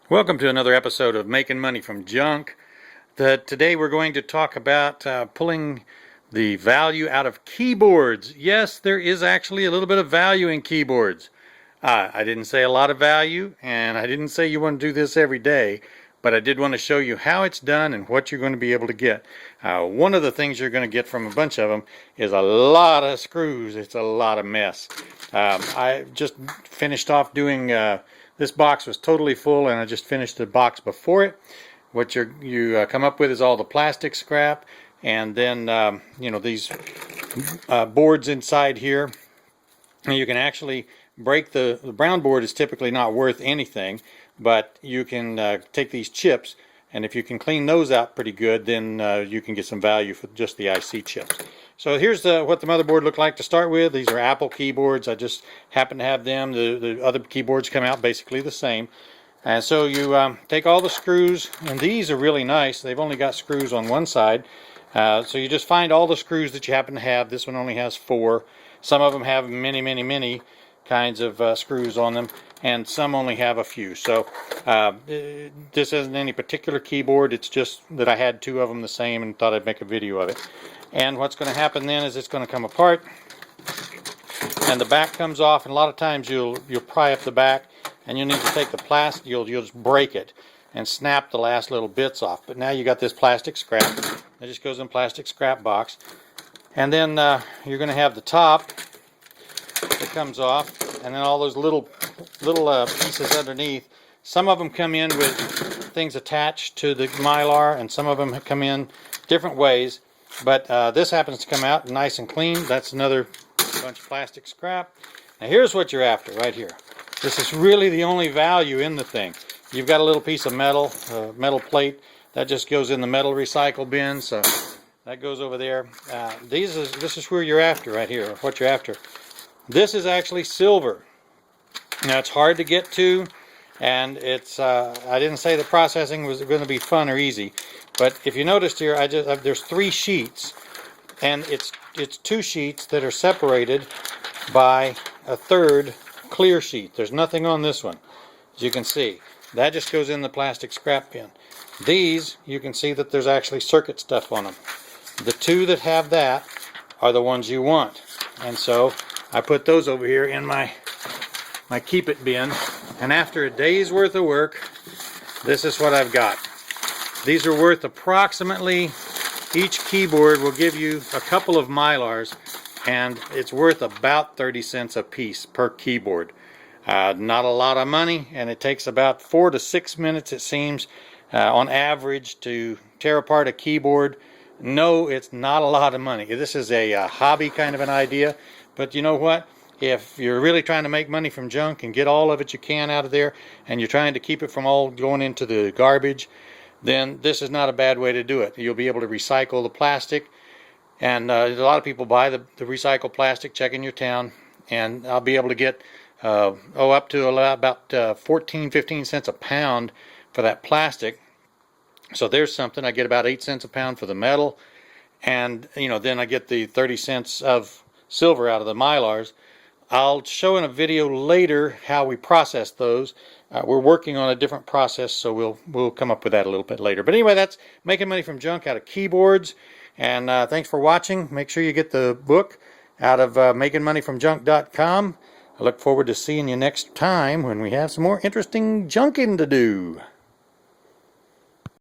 Welcome to another episode of Making Money from Junk. Today we're going to talk about pulling the value out of keyboards. Yes, there is actually a little bit of value in keyboards. I didn't say a lot of value, and I didn't say you want to do this every day, but I did want to show you how it's done and what you're going to be able to get. One of the things you're going to get from a bunch of them is a lot of screws. It's a lot of mess. I just finished off doing... This box was totally full, and I just finished the box before it. What you come up with is all the plastic scrap, and then these boards inside here. And you can actually break the brown board is typically not worth anything, but you can take these chips, and if you can clean those out pretty good, then you can get some value for just the IC chips. So here's what the motherboard looked like to start with. These are Apple keyboards. I just happen to have them. The other keyboards come out basically the same. And so you take all the screws, and these are really nice. They've only got screws on one side. So you just find all the screws that you happen to have. This one only has 4. Some of them have many kinds of screws on them, and some only have a few. So this isn't any particular keyboard. It's just that I had 2 of them the same and thought I'd make a video of it. And what's going to happen then is it's going to come apart, and the back comes off. And a lot of times you'll pry up the back, and you'll need to take the plastic. You'll just break it and snap the last little bits off. But now you got this plastic scrap. It just goes in a plastic scrap box. And then you're going to have the top that comes off, and then all those little pieces underneath. Some of them come in with things attached to the Mylar, and some of them come in different ways. But this happens to come out nice and clean. That's another bunch of plastic scrap. Now here's what you're after right here. This is really the only value in the thing. You've got a little piece of metal, metal plate, that just goes in the metal recycle bin. So that goes over there. This is where you're after right here, what you're after. This is actually silver. Now it's hard to get to, and it's I didn't say the processing was going to be fun or easy, but if you noticed here, there's 3 sheets, and it's 2 sheets that are separated by a third clear sheet. There's nothing on this one, as you can see. That just goes in the plastic scrap bin. These, you can see that there's actually circuit stuff on them. The 2 that have that are the ones you want, and so I put those over here in my keep it bin, and after a day's worth of work, this is what I've got. These are worth approximately, each keyboard will give you a couple of Mylars, and it's worth about 30 cents a piece per keyboard. Not a lot of money, and it takes about 4 to 6 minutes, it seems, on average, to tear apart a keyboard. No, it's not a lot of money. This is a hobby kind of an idea, but you know what? If you're really trying to make money from junk and get all of it you can out of there, and you're trying to keep it from all going into the garbage, then this is not a bad way to do it. You'll be able to recycle the plastic, and a lot of people buy the recycled plastic. Check in your town, and I'll be able to get up to about 14-15 cents a pound for that plastic. So there's something. I get about 8 cents a pound for the metal, and then I get the 30 cents of silver out of the Mylars. I'll show in a video later how we process those. We're working on a different process, so we'll come up with that a little bit later. But anyway, that's Making Money from Junk out of keyboards. And thanks for watching. Make sure you get the book out of makingmoneyfromjunk.com. I look forward to seeing you next time when we have some more interesting junking to do.